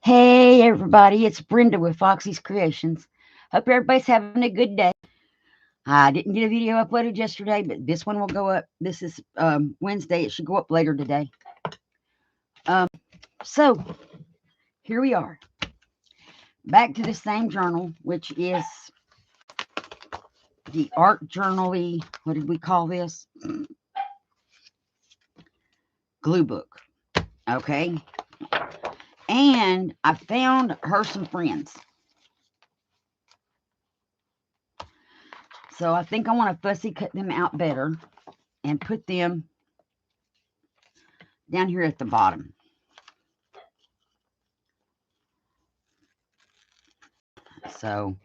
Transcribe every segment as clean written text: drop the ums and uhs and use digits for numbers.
Hey everybody, it's Brenda with Foxie's Creations. Hope everybody's having a good day. I didn't get a video uploaded yesterday, but this one will go up. This is Wednesday. It should go up later today. Um, so here we are, back to the same journal, which is the art journal-y, what did we call this? Glue book. Okay. And I found her some friends. So I think I want to fussy cut them out better and put them down here at the bottom. So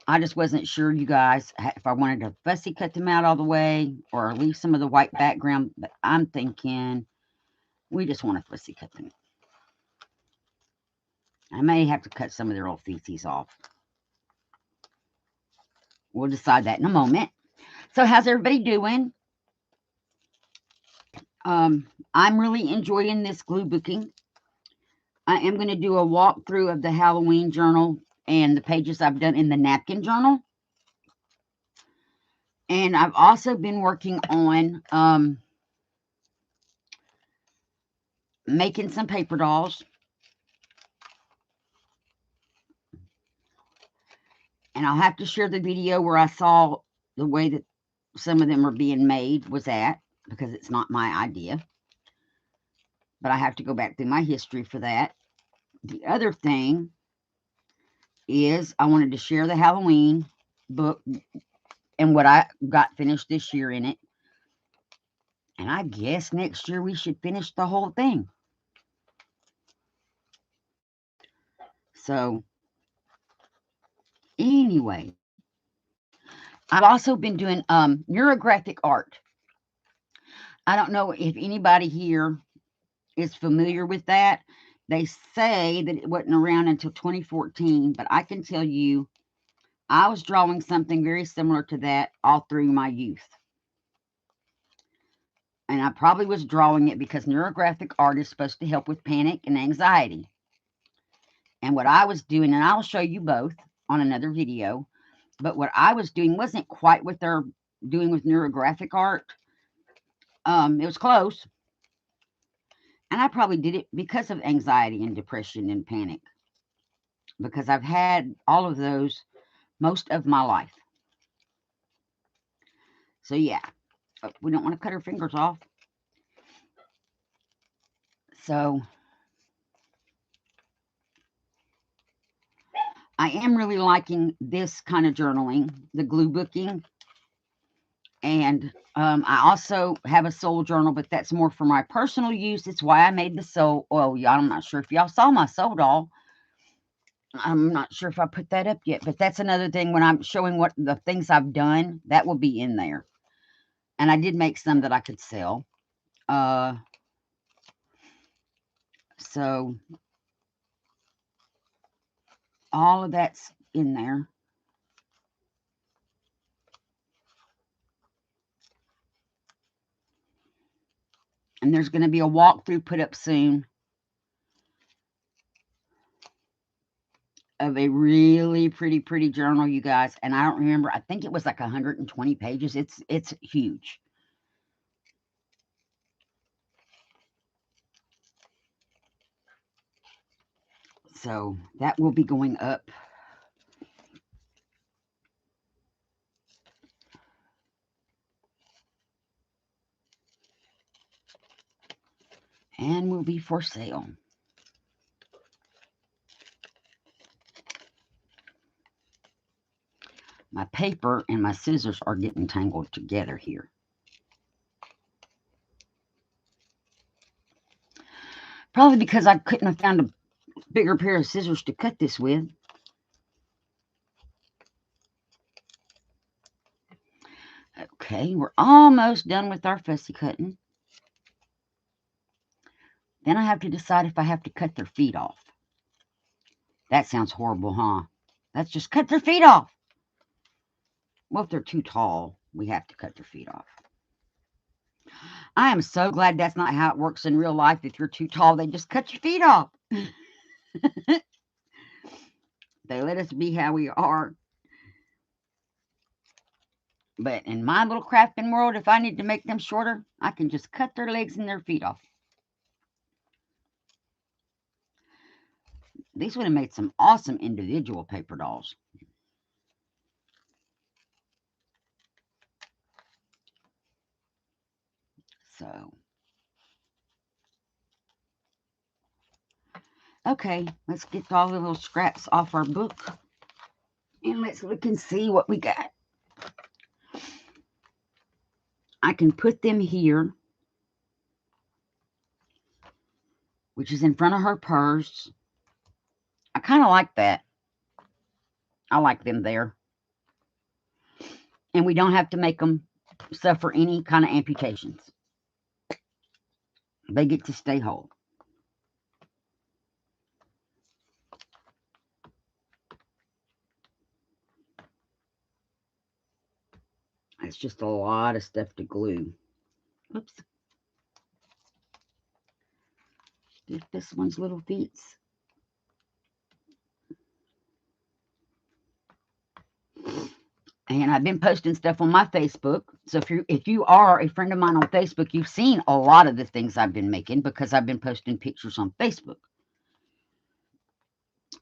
I just wasn't sure, you guys, if I wanted to fussy cut them out all the way or leave some of the white background. But I'm thinking we just want to fussy cut them. I may have to cut some of their old feces off. We'll decide that in a moment. So how's everybody doing? I'm really enjoying this glue booking. I am going to do a walkthrough of the Halloween journal and the pages I've done in the napkin journal. And I've also been working on making some paper dolls. And I'll have to share the video where I saw the way that some of them are being made was at, because it's not my idea. But I have to go back through my history for that. The other thing is I wanted to share the Halloween book and what I got finished this year in it. And I guess next year we should finish the whole thing. So, anyway, I've also been doing neurographic art. I don't know if anybody here is familiar with that. They say that it wasn't around until 2014, but I can tell you I was drawing something very similar to that all through my youth. And I probably was drawing it because neurographic art is supposed to help with panic and anxiety. And what I was doing, and I'll show you both on another video, but what I was doing wasn't quite what they're doing with neurographic art. It was close. And I probably did it because of anxiety and depression and panic, because I've had all of those most of my life. So yeah, we don't want to cut our fingers off. So I am really liking this kind of journaling, the glue booking. And I also have a soul journal, but that's more for my personal use. It's why I made the soul. Well, I'm not sure if y'all saw my soul doll. I'm not sure if I put that up yet, but that's another thing when I'm showing what the things I've done, that will be in there. And I did make some that I could sell. So all of that's in there. And there's going to be a walkthrough put up soon of a really pretty journal, you guys. And I don't remember, I think it was like 120 pages. It's huge. So that will be going up. And will be for sale. My paper and my scissors are getting tangled together here. Probably because I couldn't have found a bigger pair of scissors to cut this with. Okay, we're almost done with our fussy cutting. Then I have to decide if I have to cut their feet off. That sounds horrible, huh? Let's just cut their feet off. Well, if they're too tall, we have to cut their feet off. I am so glad that's not how it works in real life. If you're too tall, they just cut your feet off. They let us be how we are. But in my little crafting world, if I need to make them shorter, I can just cut their legs and their feet off. These would have made some awesome individual paper dolls. So, okay, let's get all the little scraps off our book. And let's look and see what we got. I can put them here, which is in front of her purse. I kind of like that. I like them there. And we don't have to make them suffer any kind of amputations. They get to stay whole. It's just a lot of stuff to glue. Oops. Get this one's little feet. And I've been posting stuff on my Facebook. So if you are a friend of mine on Facebook, you've seen a lot of the things I've been making because I've been posting pictures on Facebook.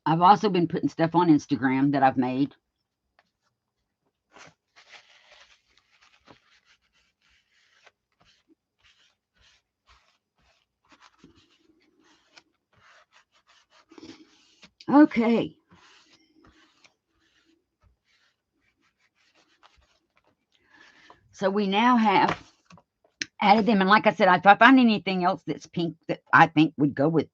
I've also been putting stuff on Instagram that I've made. Okay. So we now have added them. And like I said, if I find anything else that's pink that I think would go with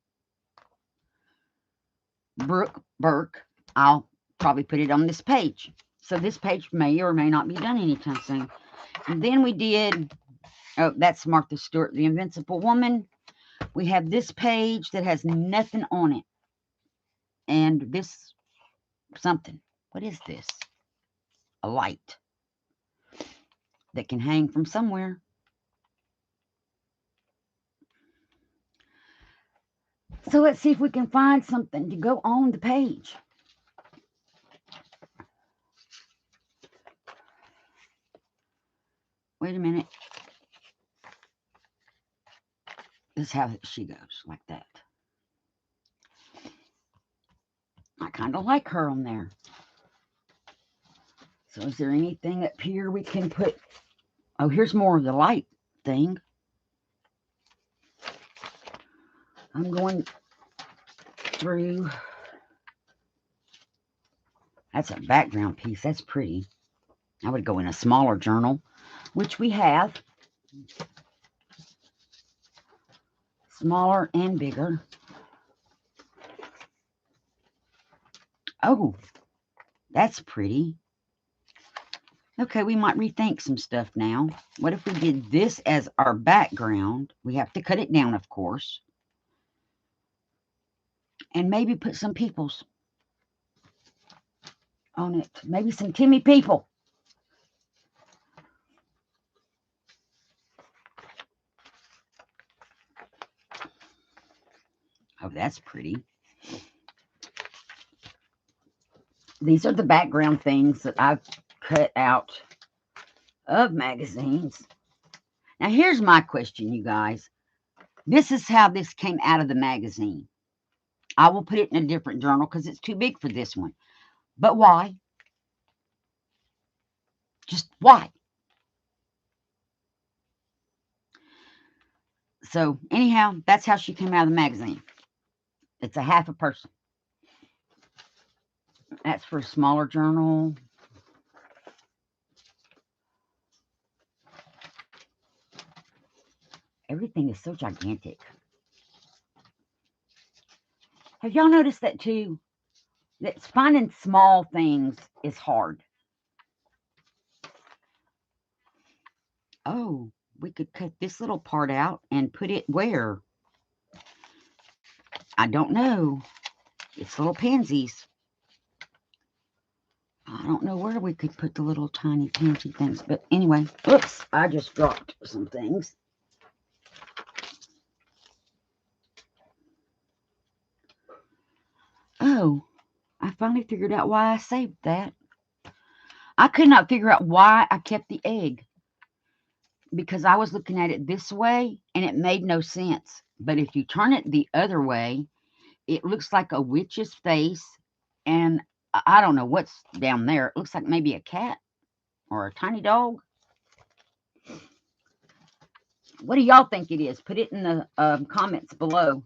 Brooke Burke, I'll probably put it on this page. So this page may or may not be done anytime soon. And then we did, oh, that's Martha Stewart, the Invincible Woman. We have this page that has nothing on it. And this something. What is this? A light that can hang from somewhere. So let's see if we can find something to go on the page. Wait a minute. This is how she goes, like that. I kind of like her on there. So is there anything up here we can put? Oh, here's more of the light thing. I'm going through. That's a background piece. That's pretty. I would go in a smaller journal, which we have. Smaller and bigger. Oh, that's pretty. Okay, we might rethink some stuff now. What if we did this as our background? We have to cut it down, of course. And maybe put some peoples on it. Maybe some Timmy people. Oh, that's pretty. These are the background things that I've cut out of magazines. Now, here's my question, you guys. This is how this came out of the magazine. I will put it in a different journal because it's too big for this one. But why? Just why? So, anyhow, that's how she came out of the magazine. It's a half a person. That's for a smaller journal. Everything is so gigantic. Have y'all noticed that too? That finding small things is hard. Oh, we could cut this little part out and put it where? I don't know. It's little pansies. I don't know where we could put the little tiny pansy things. But anyway, oops, I just dropped some things. Oh, I finally figured out why I saved that. I could not figure out why I kept the egg because I was looking at it this way and it made no sense. But if you turn it the other way, it looks like a witch's face, and I don't know what's down there. It looks like maybe a cat or a tiny dog. What do y'all think it is? Put it in the comments below.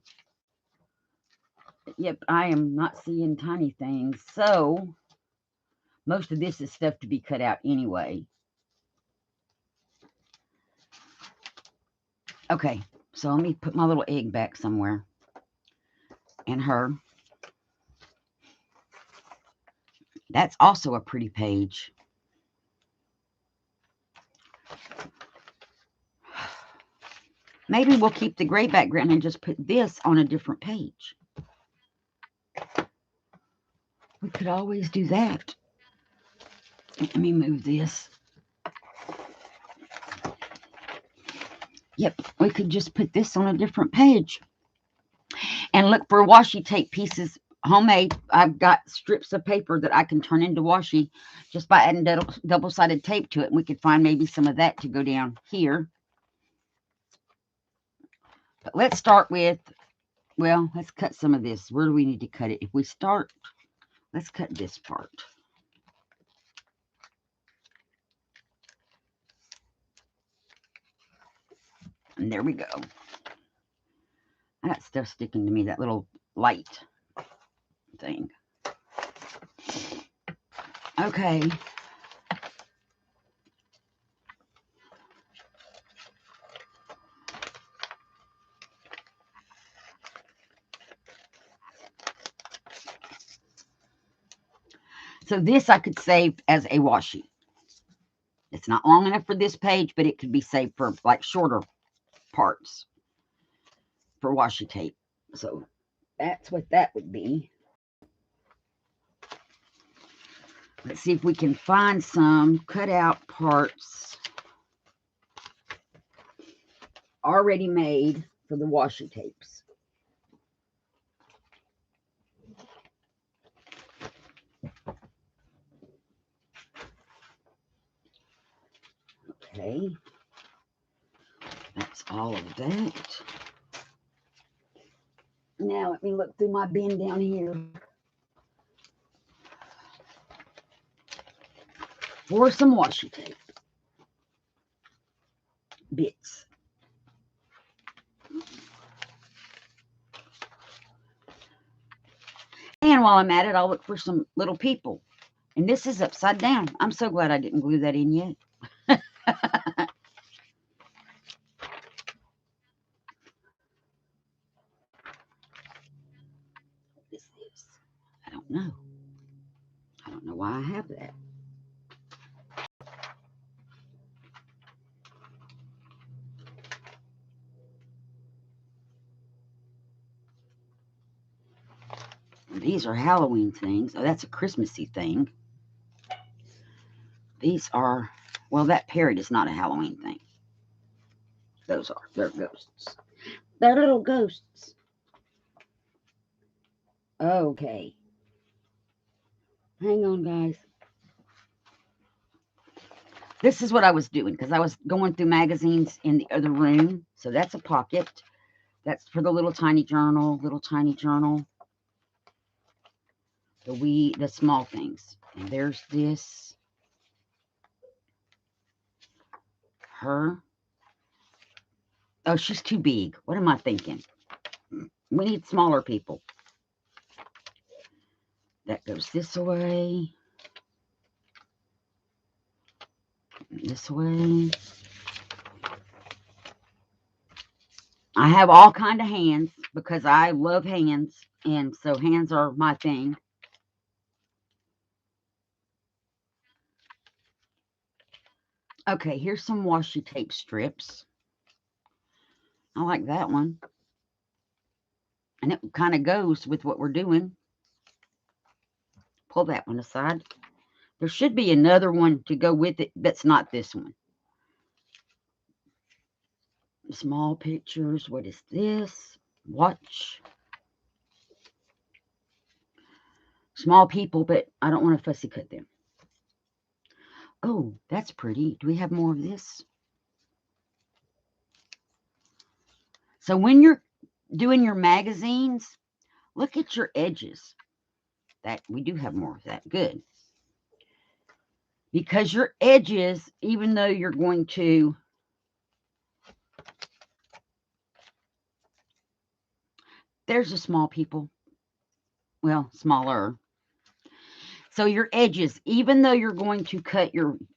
Yep, I am not seeing tiny things. So most of this is stuff to be cut out anyway. Okay, so let me put my little egg back somewhere. And her. That's also a pretty page. Maybe we'll keep the gray background and just put this on a different page. We could always do that. Let me move this. Yep, we could just put this on a different page. And look for washi tape pieces, homemade. I've got strips of paper that I can turn into washi just by adding double-sided tape to it. And we could find maybe some of that to go down here. But let's start with, well, let's cut some of this. Where do we need to cut it? If we start, let's cut this part. And there we go. That stuff's sticking to me, that little light thing. Okay. So this I could save as a washi. It's not long enough for this page, but it could be saved for like shorter parts for washi tape. So that's what that would be. Let's see if we can find some cut out parts already made for the washi tapes. Okay, that's all of that. Now let me look through my bin down here for some washi tape bits. And while I'm at it, I'll look for some little people. And this is upside down. I'm so glad I didn't glue that in yet. What is this? I don't know. I don't know why I have that. These are Halloween things. Oh, that's a Christmassy thing. These are, well, that parrot is not a Halloween thing. Those are. They're ghosts. They're little ghosts. Okay. Hang on, guys. This is what I was doing because I was going through magazines in the other room. So that's a pocket. That's for the little tiny journal, the small things. And there's this. Her. Oh, she's too big. What am I thinking? We need smaller people. That goes this way. This way. I have all kind of hands because I love hands. And so hands are my thing. Okay, here's some washi tape strips. I like that one. And it kind of goes with what we're doing. Pull that one aside. There should be another one to go with it that's not this one. Small pictures. What is this? Watch. Small people, but I don't want to fussy cut them. Oh, that's pretty. Do we have more of this? So when you're doing your magazines, look at your edges. That we do have more of that. Good. Because your edges, even though you're going to there's a small people. Well, smaller. So your edges, even though you're going to cut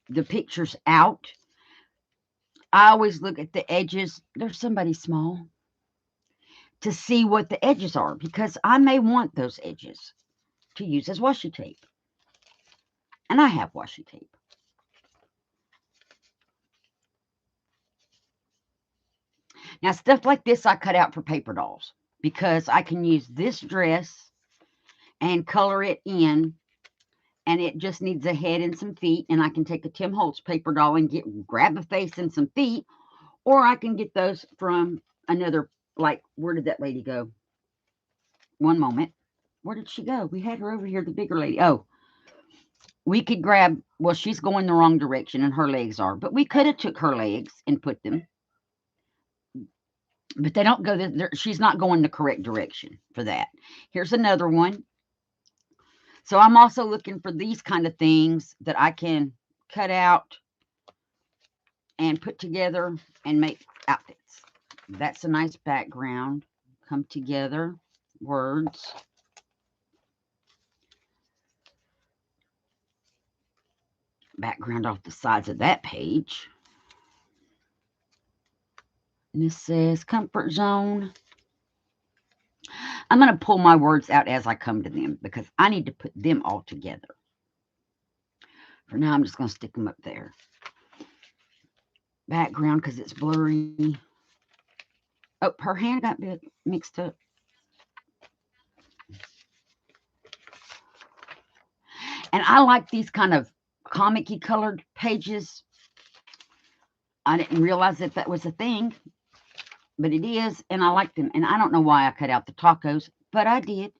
the pictures out, I always look at the edges. There's somebody small to see what the edges are because I may want those edges to use as washi tape. And I have washi tape. Now, stuff like this I cut out for paper dolls because I can use this dress and color it in, and it just needs a head and some feet, and I can take a Tim Holtz paper doll and grab a face and some feet, or I can get those from another, like, where did that lady go? One moment. Where did she go? We had her over here, the bigger lady. Oh, we could grab, well, she's going the wrong direction and her legs are, but we could have took her legs and put them. But they don't go, she's not going the correct direction for that. Here's another one. So I'm also looking for these kind of things that I can cut out and put together and make outfits. That's a nice background. Come together. Words. Background off the sides of that page. And this says comfort zone. I'm going to pull my words out as I come to them because I need to put them all together. For now, I'm just going to stick them up there. Background because it's blurry. Oh, her hand got mixed up. And I like these kind of comic-y colored pages. I didn't realize that was a thing, but it is, and I like them. And I don't know why I cut out the tacos, but I did.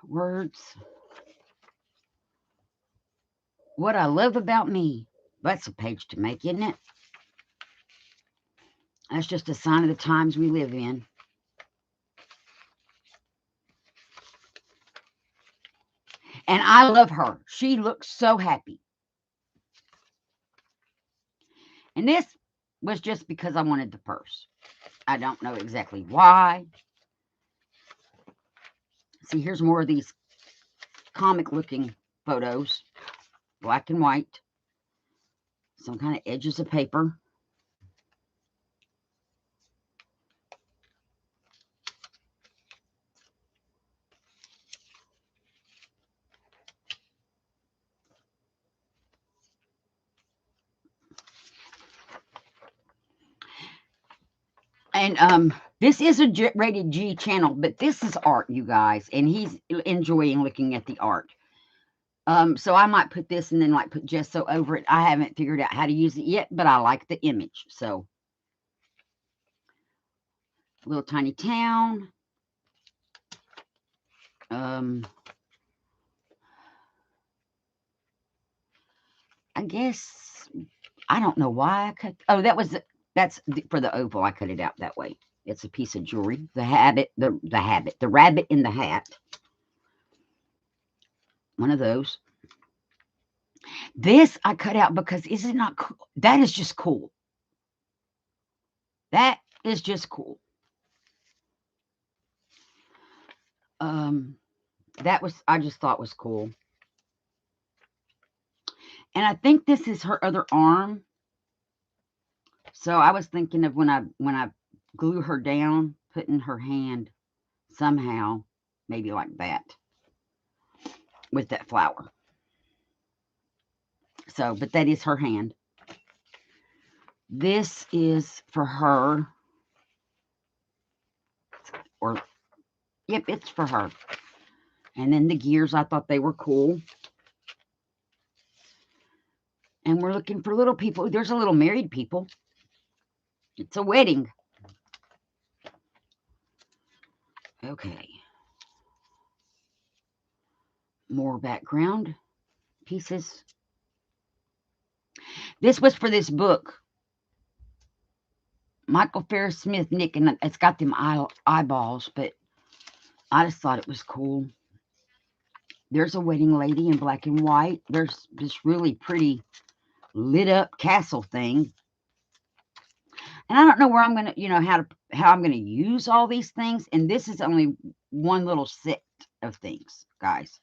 Words. What I love about me. That's a page to make, isn't it? That's just a sign of the times we live in. And I love her. She looks so happy. And this was just because I wanted the purse. I don't know exactly why. See, here's more of these comic-looking photos. Black and white. Some kind of edges of paper. And this is a rated G channel, but this is art, you guys, and he's enjoying looking at the art. So I might put this and then like put gesso over it. I haven't figured out how to use it yet, but I like the image. So little tiny town. I guess I don't know why I cut. Oh, that's for the oval. I cut it out that way. It's a piece of jewelry. The rabbit in the hat. One of those. This I cut out because is it not cool? That is just cool. That is just cool. I just thought was cool. And I think this is her other arm. So I was thinking of when I glue her down, putting her hand somehow, maybe like that, with that flower. So, but that is her hand. This is for her. Yep, it's for her. And then the gears, I thought they were cool. And we're looking for little people. There's a little married people. It's a wedding. Okay. More background pieces. This was for this book. Michael Ferris Smith, Nick, and it's got them eyeballs, but I just thought it was cool. There's a wedding lady in black and white. There's this really pretty lit up castle thing. And I don't know where I'm going to, how I'm going to use all these things. And this is only one little set of things, guys.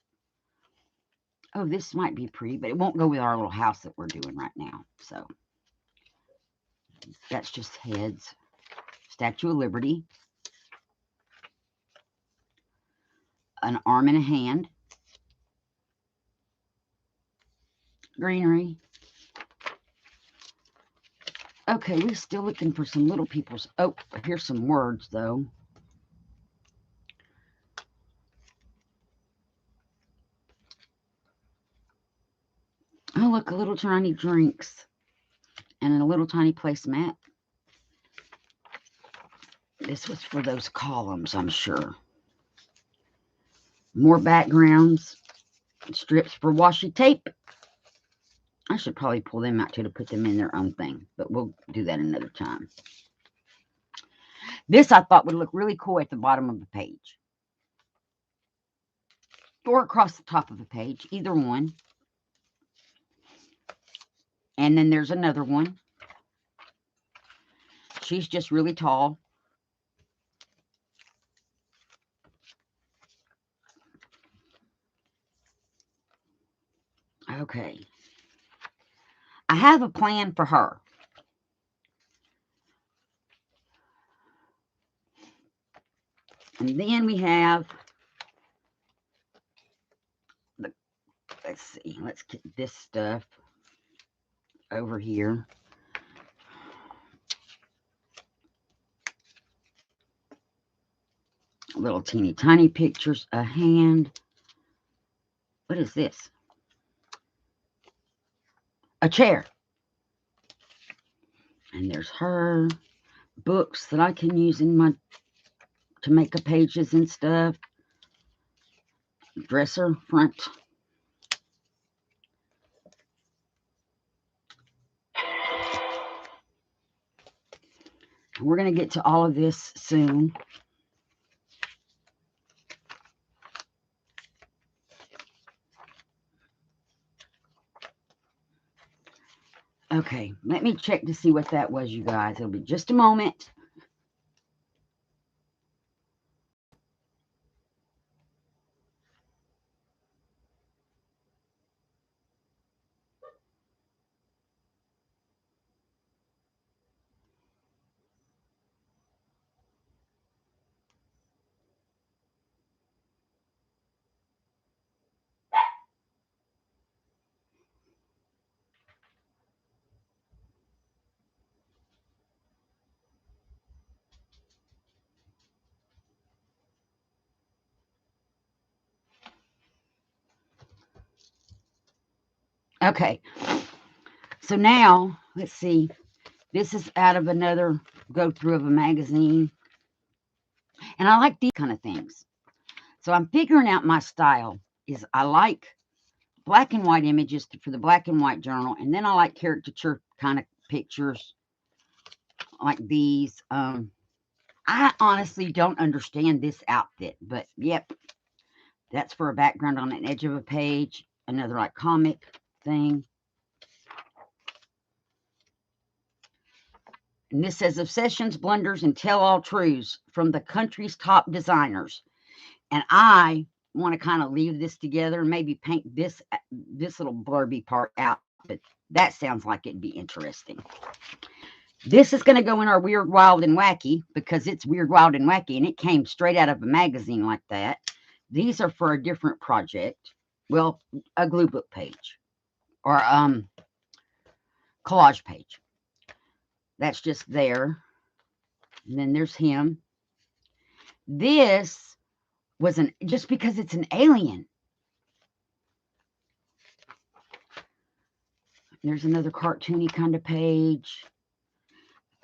Oh, this might be pretty, but it won't go with our little house that we're doing right now. So that's just heads. Statue of Liberty. An arm and a hand. Greenery. Okay, we're still looking for some little people's. Oh, here's some words, though. Oh, look, a little tiny drinks. And a little tiny placemat. This was for those columns, I'm sure. More backgrounds. Strips for washi tape. I should probably pull them out, too, to put them in their own thing. But we'll do that another time. This, I thought, would look really cool at the bottom of the page. Or across the top of the page. Either one. And then there's another one. She's just really tall. Okay. I have a plan for her. And then we have, let's see, let's get this stuff over here. Little teeny tiny pictures, a hand. What is this? A chair. And there's her. Books that I can use in my, to make up pages and stuff. Dresser front. We're going to get to all of this soon. Okay, let me check to see what that was, you guys. It'll be just a moment. Okay, so now, let's see. This is out of another go-through of a magazine. And I like these kind of things. So I'm figuring out my style. I like black and white images for the black and white journal. And then I like caricature kind of pictures like these. I honestly don't understand this outfit. But, yep, that's for a background on an edge of a page. Another like comic thing. And this says obsessions, blunders, and tell-all truths from the country's top designers. And I want to kind of leave this together and maybe paint this little blurby part out. But that sounds like it'd be interesting. This is going to go in our Weird, Wild, and Wacky because it's Weird, Wild, and Wacky. And it came straight out of a magazine like that. These are for a different project. Well, a glue book page. Or collage page. That's just there. And then there's him. This was just because it's an alien. There's another cartoony kind of page.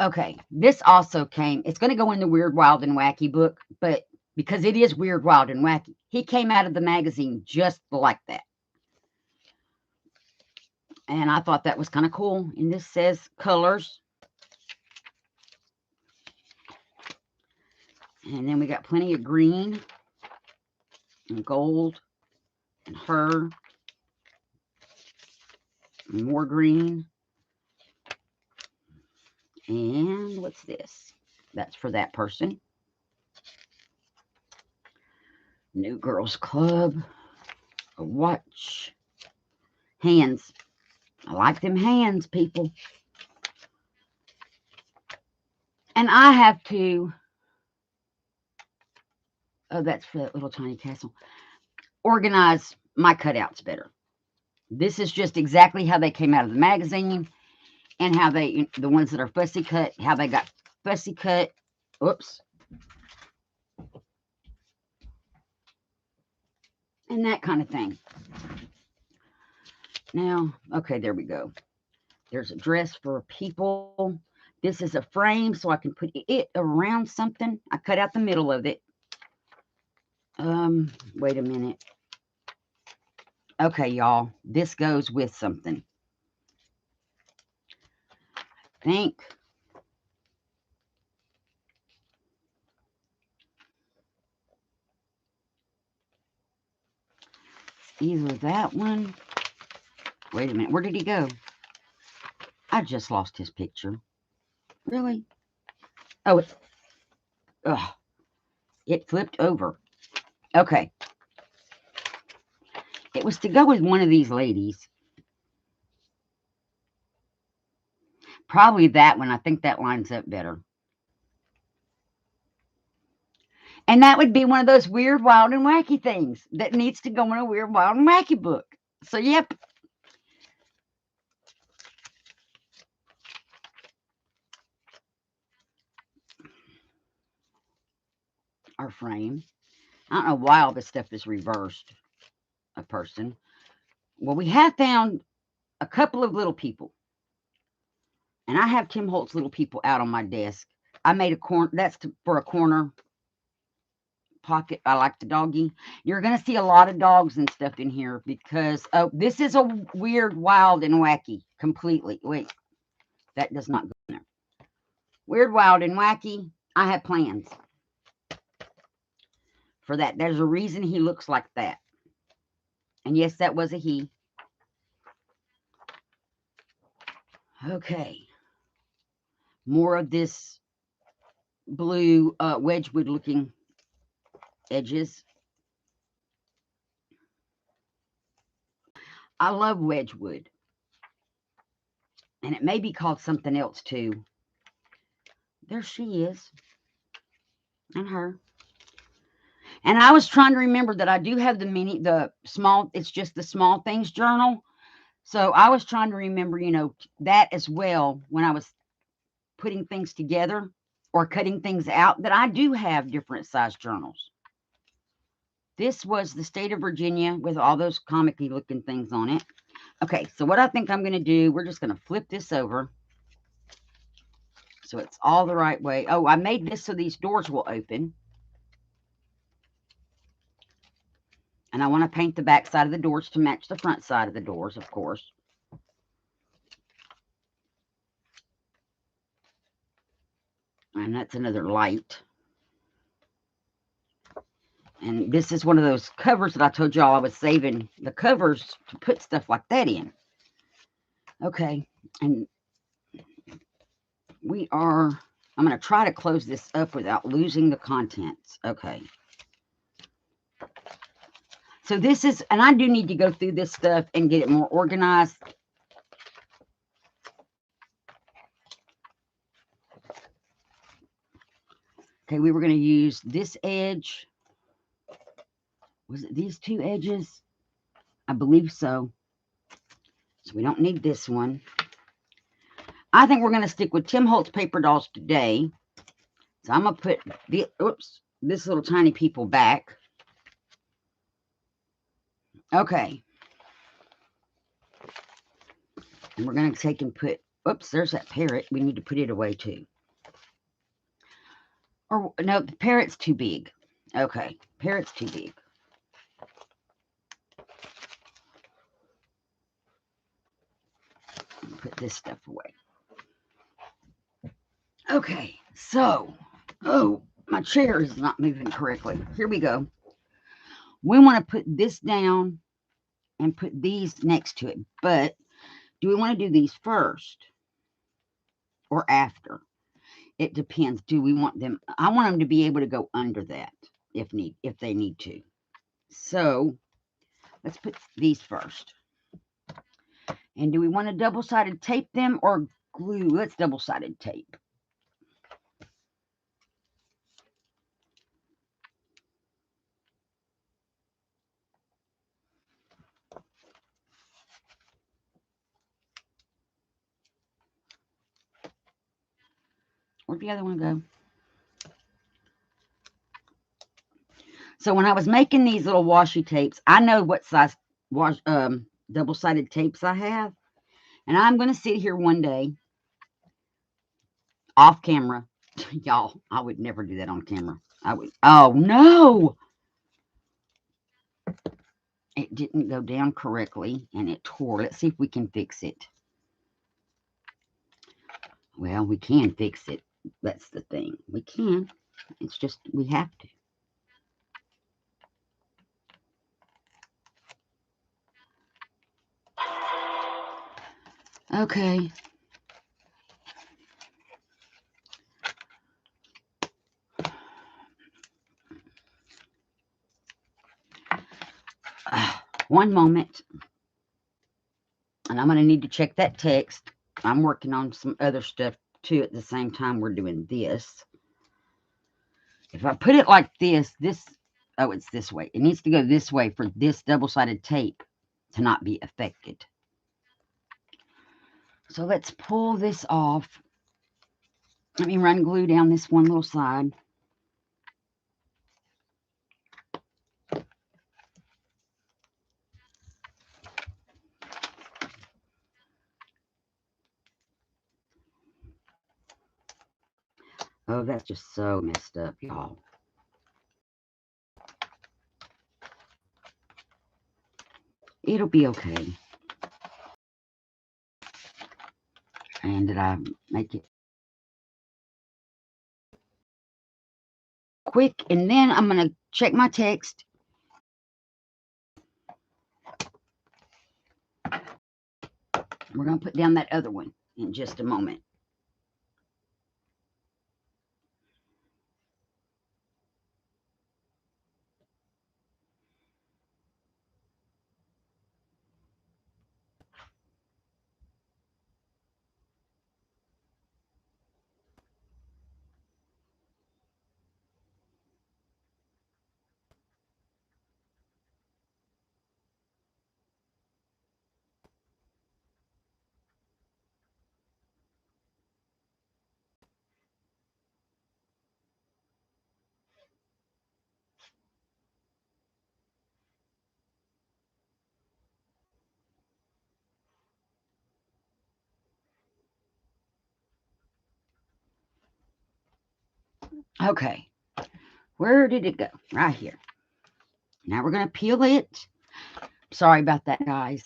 Okay, this also came. It's going to go in the Weird, Wild, and Wacky book, but because it is weird, wild, and wacky. He came out of the magazine just like that. And I thought that was kind of cool. And this says colors. And then we got plenty of green and gold and her. And more green. And what's this? That's for that person. New Girls Club. A watch. Hands. I like them hands, people. And I have to, oh, that's for that little tiny castle, organize my cutouts better. This is just exactly how they came out of the magazine, and how they, the ones that are fussy cut, how they got fussy cut. Oops. And that kind of thing. Now, okay, there we go. There's a dress for people. This is a frame, so I can put it around something. I cut out the middle of it. Wait a minute. Okay, y'all. This goes with something. I think. Either that one. Wait a minute. Where did he go? I just lost his picture. Really? Oh, it flipped over. Okay. It was to go with one of these ladies. Probably that one. I think that lines up better. And that would be one of those weird, wild, and wacky things that needs to go in a weird, wild, and wacky book. So, yep. Our frame. I don't know why all this stuff is reversed. A person. Well, we have found a couple of little people. And I have Tim Holtz little people out on my desk. I made a corner. That's for a corner pocket. I like the doggy. You're going to see a lot of dogs and stuff in here because, oh, this is a weird, wild, and wacky completely. Wait, that does not go in there. Weird, wild, and wacky. I have plans for that. There's a reason he looks like that. And yes, that was a he. Okay. More of this blue Wedgwood looking edges. I love Wedgwood. And it may be called something else too. There she is. And her. And I was trying to remember that I do have the small, it's just the small things journal. So I was trying to remember, that as well when I was putting things together or cutting things out, that I do have different size journals. This was the state of Virginia with all those comic-y looking things on it. Okay, so what I think I'm going to do, we're just going to flip this over so it's all the right way. Oh, I made this so these doors will open. And I want to paint the back side of the doors to match the front side of the doors, of course. And that's another light. And this is one of those covers that I told y'all I was saving the covers to put stuff like that in. Okay. And I'm going to try to close this up without losing the contents. Okay. So this is, and I do need to go through this stuff and get it more organized. Okay, we were going to use this edge. Was it these two edges? I believe so. So we don't need this one. I think we're going to stick with Tim Holtz paper dolls today. So I'm going to put this little tiny people back. Okay. And we're going to take and put, there's that parrot. We need to put it away too. Or no, the parrot's too big. Okay, parrot's too big. Put this stuff away. Okay, so, oh, my chair is not moving correctly. Here we go. We want to put this down and put these next to it. But do we want to do these first or after? It depends. Do we want them? I want them to be able to go under that if they need to. So let's put these first. And do we want to double-sided tape them or glue? Let's double-sided tape. Where'd the other one go? So when I was making these little washi tapes, I know what size double-sided tapes I have. And I'm going to sit here one day off camera. Y'all, I would never do that on camera. I would. Oh, no. It didn't go down correctly and it tore. Let's see if we can fix it. Well, we can fix it. That's the thing. We can. It's just we have to. Okay. One moment. And I'm going to need to check that text. I'm working on some other stuff too at the same time we're doing this. If I put it like this, oh, it's this way. It needs to go this way for this double-sided tape to not be affected. So let's pull this off. Let me run glue down this one little side. Oh, that's just so messed up, y'all. It'll be okay. And did I make it quick? And then I'm going to check my text. We're going to put down that other one in just a moment. Okay. Where did it go? Right here. Now we're going to peel it. Sorry about that, guys.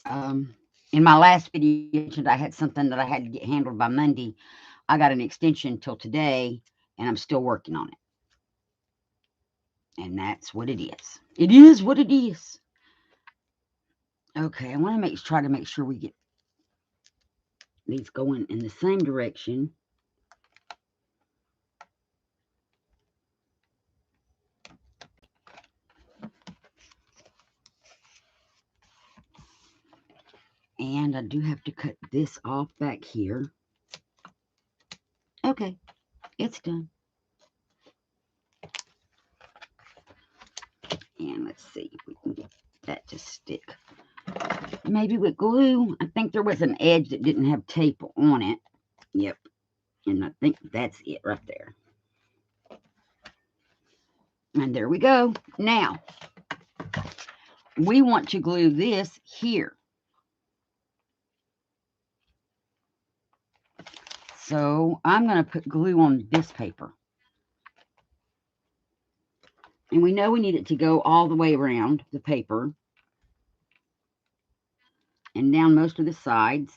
In my last video, I had something that I had to get handled by Monday. I got an extension till today, and I'm still working on it. And that's what it is. It is what it is. Okay, I want to try to make sure we get these going in the same direction. And I do have to cut this off back here. Okay, it's done. And let's see if we can get that to stick. Maybe with glue. I think there was an edge that didn't have tape on it. Yep. And I think that's it right there. And there we go. Now, we want to glue this here. So I'm going to put glue on this paper. And we know we need it to go all the way around the paper and down most of the sides.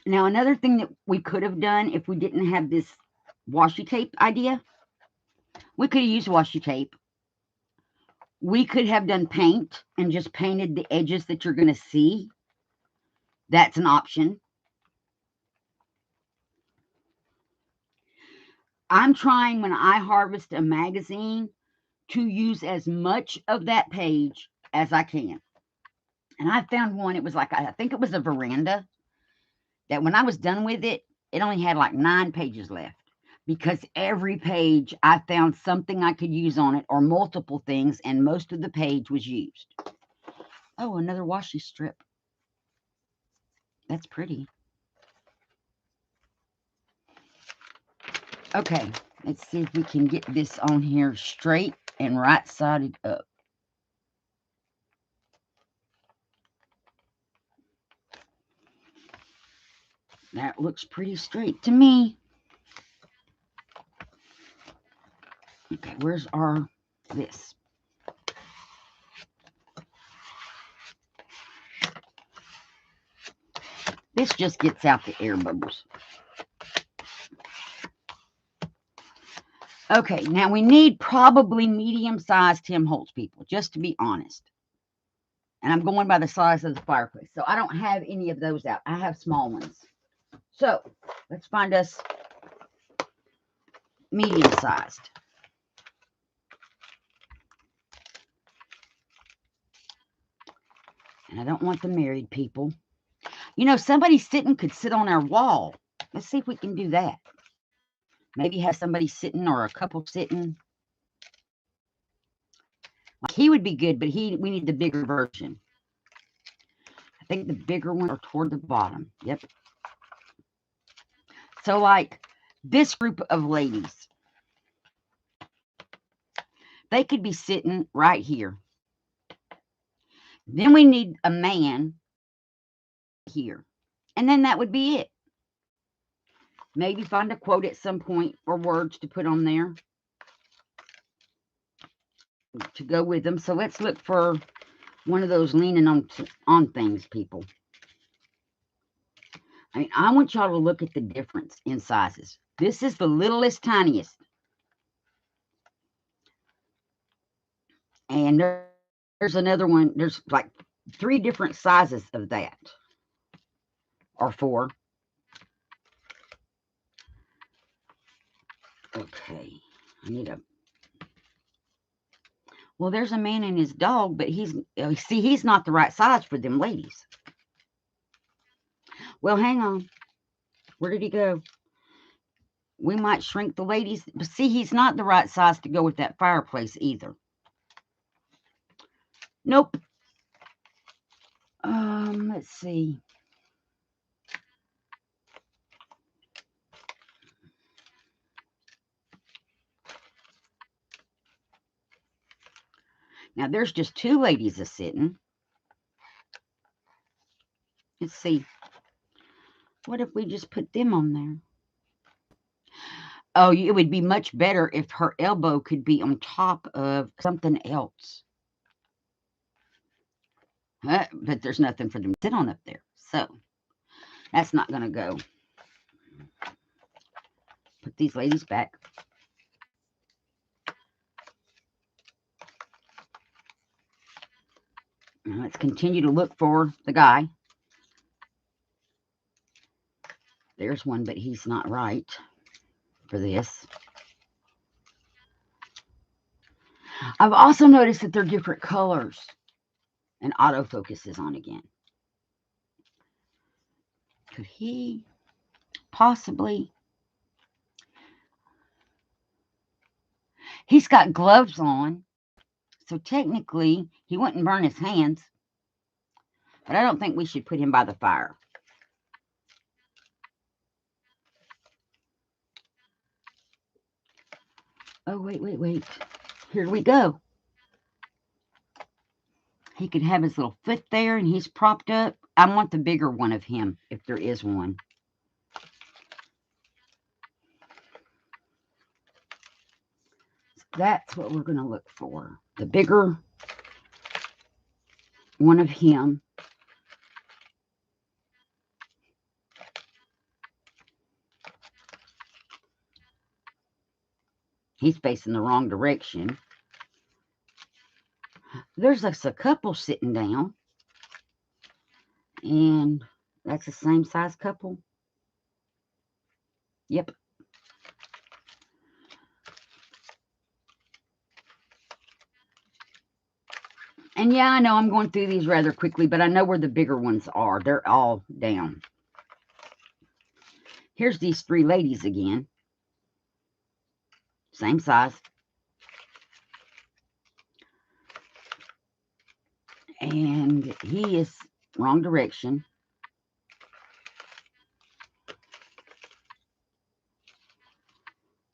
Now, another thing that we could have done if we didn't have this washi tape idea, we could have used washi tape. We could have done paint and just painted the edges that you're going to see. That's an option. I'm trying, when I harvest a magazine, to use as much of that page as I can. And I found one, it was like, I think it was a veranda, that when I was done with it, it only had like 9 pages left. Because every page I found something I could use on it, or multiple things, and most of the page was used. Oh, another washi strip. That's pretty. Okay, let's see if we can get this on here straight and right-sided up. That looks pretty straight to me. Okay, where's our this? This just gets out the air bubbles. Okay, now we need probably medium-sized Tim Holtz, people, just to be honest. And I'm going by the size of the fireplace. So I don't have any of those out. I have small ones. So let's find us medium-sized. And I don't want the married people. You know, somebody sitting could sit on our wall. Let's see if we can do that. Maybe have somebody sitting or a couple sitting. Like he would be good, but we need the bigger version. I think the bigger ones are toward the bottom. Yep. So like this group of ladies, they could be sitting right here. Then we need a man here. And then that would be it. Maybe find a quote at some point or words to put on there to go with them. So let's look for one of those leaning on things, people. I mean, I want y'all to look at the difference in sizes. This is the littlest, tiniest. And there's another one. There's like 3 different sizes of that. Or 4. Okay. I need a... Well, there's a man and his dog, but he's not the right size for them ladies. Well, hang on. Where did he go? We might shrink the ladies. But see, he's not the right size to go with that fireplace either. Nope. Let's see. Now, there's just 2 ladies a-sitting. Let's see. What if we just put them on there? Oh, it would be much better if her elbow could be on top of something else. But there's nothing for them to sit on up there. So, that's not going to go. Put these ladies back. Now let's continue to look for the guy. There's one, but he's not right for this. I've also noticed that they're different colors. And autofocus is on again. Could he possibly... He's got gloves on. So technically, he wouldn't burn his hands. But I don't think we should put him by the fire. Oh, wait. Here we go. He could have his little foot there and he's propped up. I want the bigger one of him, if there is one. So that's what we're going to look for. The bigger one of him. He's facing the wrong direction. There's just a couple sitting down. And that's the same size couple. Yep. And yeah, I know I'm going through these rather quickly, but I know where the bigger ones are. They're all down. Here's these three ladies again. Same size. And he is wrong direction.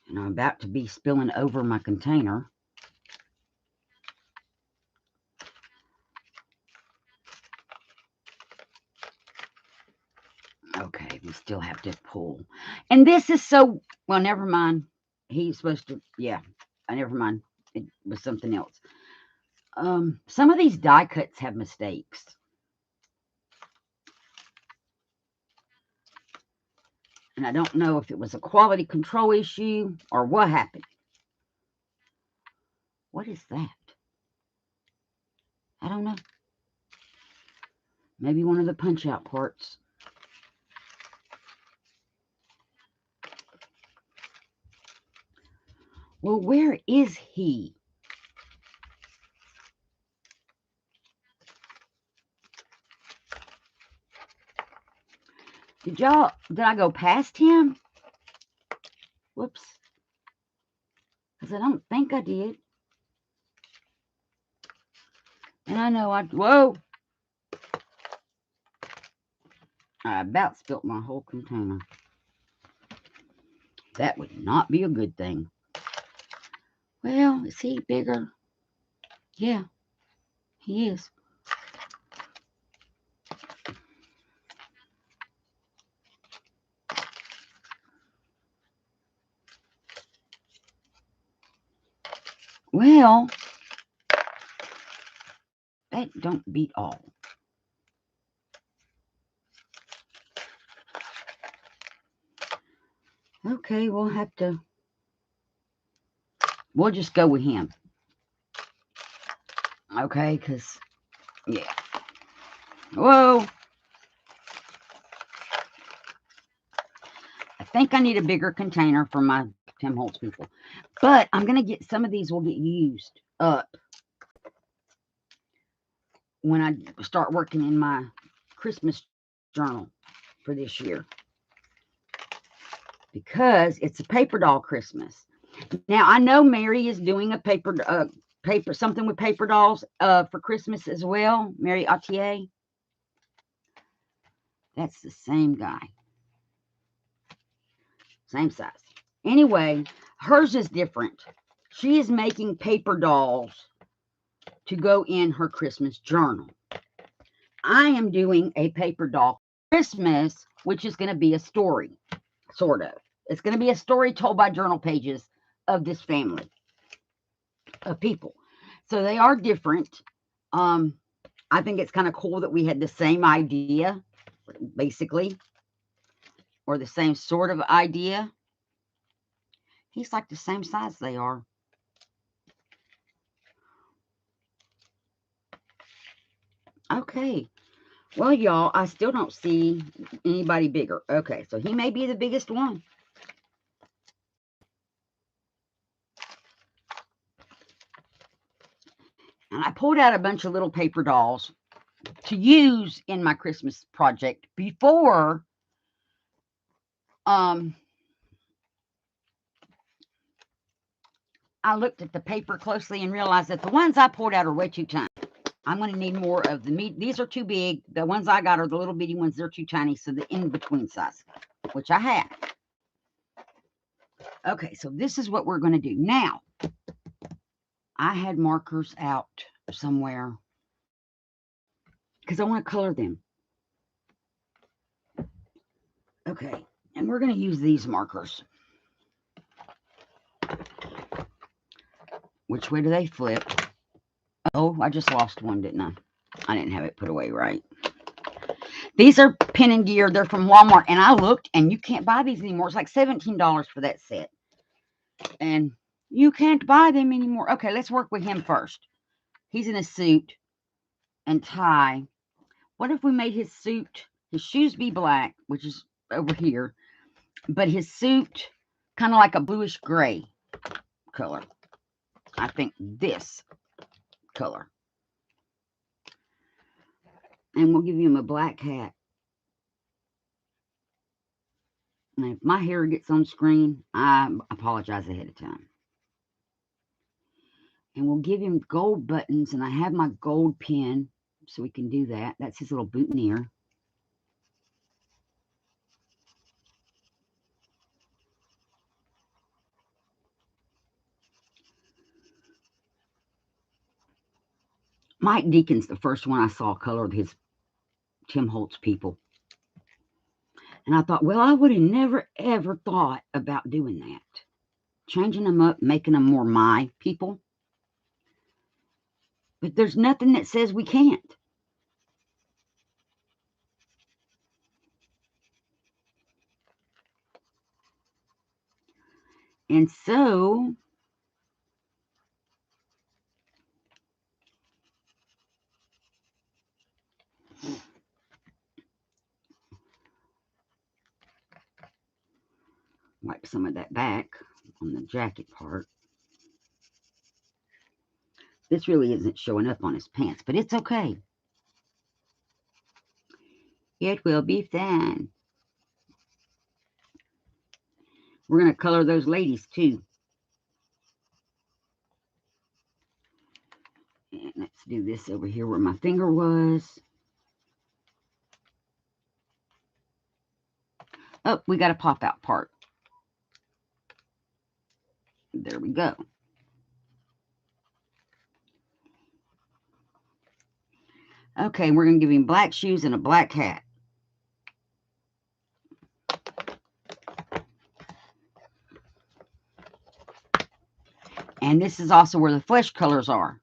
And I'm about to be spilling over my container. Okay, we still have to pull. And this is so, well, never mind. He's supposed to, yeah, never mind. It was something else. Some of these die cuts have mistakes. And I don't know if it was a quality control issue or what happened. What is that? I don't know. Maybe one of the punch-out parts. Well, where is he? Did I go past him? Whoops. Because I don't think I did. And I know whoa. I about spilt my whole container. That would not be a good thing. Well, is he bigger? Yeah, he is. Well, that don't beat all. Okay, we'll just go with him. Okay, because, yeah. Whoa. I think I need a bigger container for my Tim Holtz people. But I'm going to get, some of these will get used up when I start working in my Christmas journal for this year. Because it's a paper doll Christmas. Now, I know Mary is doing a something with paper dolls for Christmas as well. Mary Autier. That's the same guy. Same size. Anyway, hers is different. She is making paper dolls to go in her Christmas journal. I am doing a paper doll Christmas, which is going to be a story, sort of. It's going to be a story told by journal pages of this family of people. So they are different. I think it's kind of cool that we had the same idea, basically, or the same sort of idea. He's like the same size they are. Okay. Well, y'all, I still don't see anybody bigger. Okay, so he may be the biggest one. And I pulled out a bunch of little paper dolls to use in my Christmas project before I looked at the paper closely and realized that the ones I pulled out are way too tiny. I'm going to need more of the meat. These are too big. The ones I got are the little bitty ones. They're too tiny. So the in-between size, which I have. Okay, so this is what we're going to do. Now, I had markers out somewhere. because I want to color them. Okay, and we're going to use these markers. Which way do they flip? Oh, I just lost one, didn't I? I didn't have it put away right. These are Pen and Gear. They're from Walmart. And I looked, and you can't buy these anymore. It's like $17 for that set. And you can't buy them anymore. Okay, let's work with him first. He's in a suit and tie. What if we made his suit, his shoes be black, which is over here, but his suit kind of like a bluish gray color? I think this color. And we'll give him a black hat. And if my hair gets on screen, I apologize ahead of time. And we'll give him gold buttons, and I have my gold pen, so we can do that. That's his little boutonniere. Mike Deacon's the first one I saw colored his Tim Holtz people. And I thought, well, I would have never, ever thought about doing that. Changing them up, making them more my people. But there's nothing that says we can't. And so, wipe some of that back on the jacket part. This really isn't showing up on his pants, but it's okay. It will be fine. We're going to color those ladies too. And let's do this over here where my finger was. Oh, we got a pop out part. There we go. Okay, we're going to give him black shoes and a black hat. And this is also where the flesh colors are.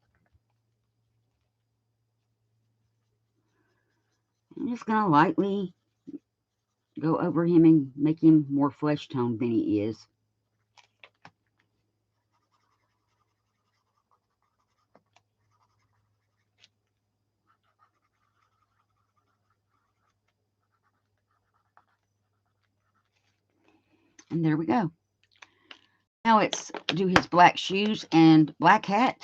I'm just going to lightly go over him and make him more flesh toned than he is. And there we go. Now let's do his black shoes and black hat.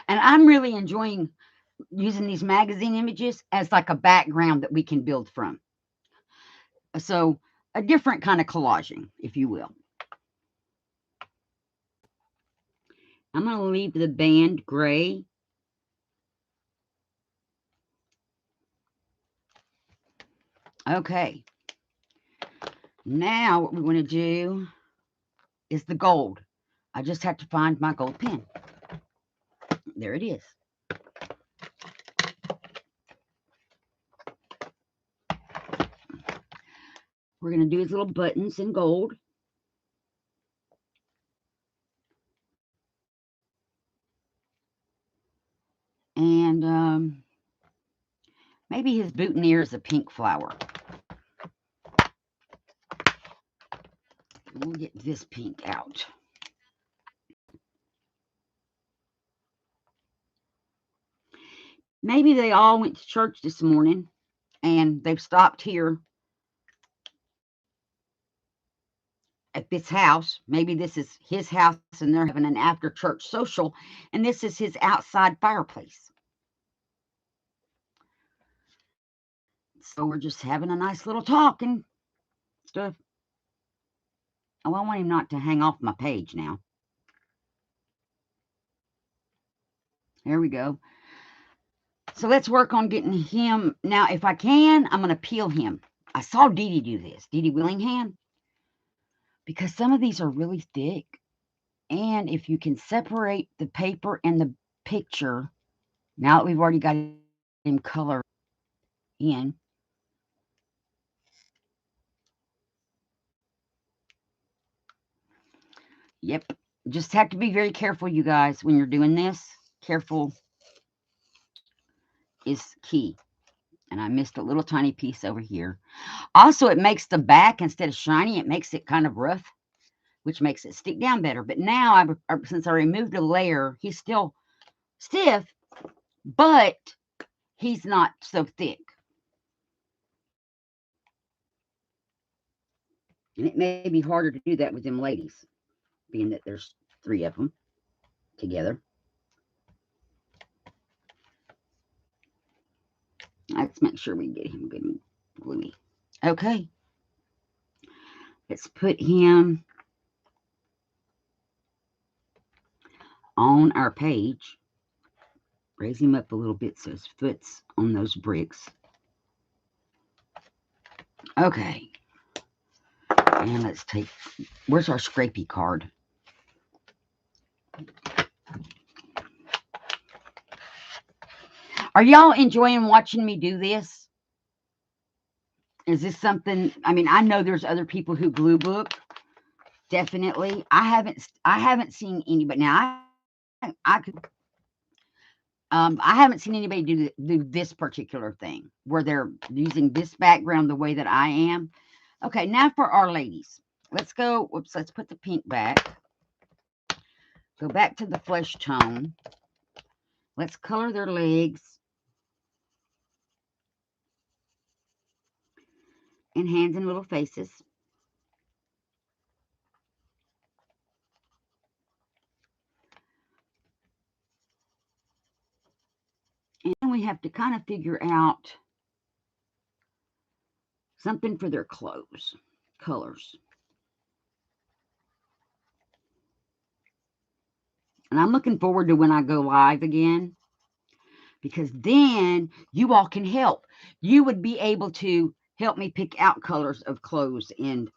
And I'm really enjoying using these magazine images as like a background that we can build from. So a different kind of collaging, if you will. I'm going to leave the band gray. Okay. Now what we're going to do is the gold. I just have to find my gold pen. There it is. We're going to do his little buttons in gold. And maybe his boutonniere is a pink flower. We'll get this pink out. Maybe they all went to church this morning and they've stopped here at this house. Maybe this is his house and they're having an after church social, and this is his outside fireplace. So we're just having a nice little talk and stuff. Oh, I want him not to hang off my page now. There we go. So let's work on getting him. Now, if I can, I'm going to peel him. I saw Dee Dee do this, Dee Dee Willingham, because some of these are really thick. And if you can separate the paper and the picture, now that we've already got him colored in, yep, just have to be very careful, you guys, when you're doing this. Careful is key. And I missed a little tiny piece over here. Also, it makes the back, instead of shiny, it makes it kind of rough, which makes it stick down better. But now, since I removed a layer, he's still stiff, but he's not so thick. And it may be harder to do that with them ladies, being that there's 3 of them together. Let's make sure we get him good and gluey. Okay. Let's put him on our page. Raise him up a little bit so his foot's on those bricks. Okay. And let's take, where's our scrapey card? Are y'all enjoying watching me do this? Is this something, I mean, I know there's other people who glue book. Definitely. I haven't seen anybody. Now, I haven't seen anybody do this particular thing where they're using this background the way that I am. Okay, now for our ladies. Let's go, whoops, let's put the pink back. Go back to the flesh tone. Let's color their legs and hands and little faces. And we have to kind of figure out something for their clothes, colors. And I'm looking forward to when I go live again, because then you all can help. You would be able to help me pick out colors of clothes and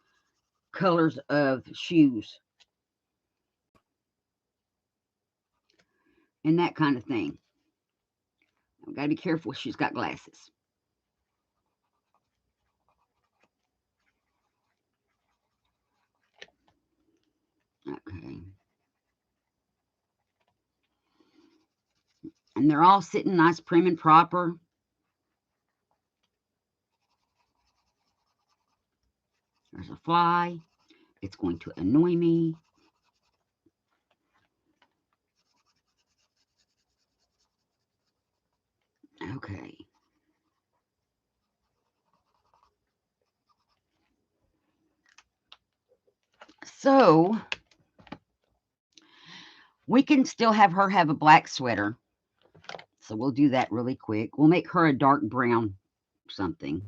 colors of shoes and that kind of thing. I've got to be careful. She's got glasses. Okay. And they're all sitting nice, prim and proper. There's a fly. It's going to annoy me. Okay. So we can still have her have a black sweater. So we'll do that really quick. We'll make her a dark brown something,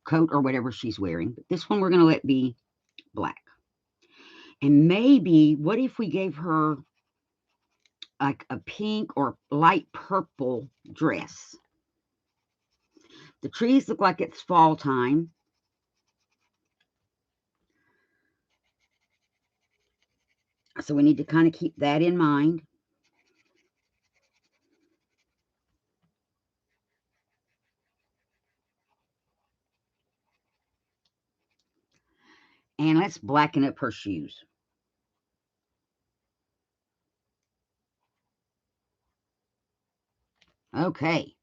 coat or whatever she's wearing. But this one we're going to let be black. And maybe, what if we gave her like a pink or light purple dress? The trees look like it's fall time. So we need to kind of keep that in mind. And let's blacken up her shoes. Okay.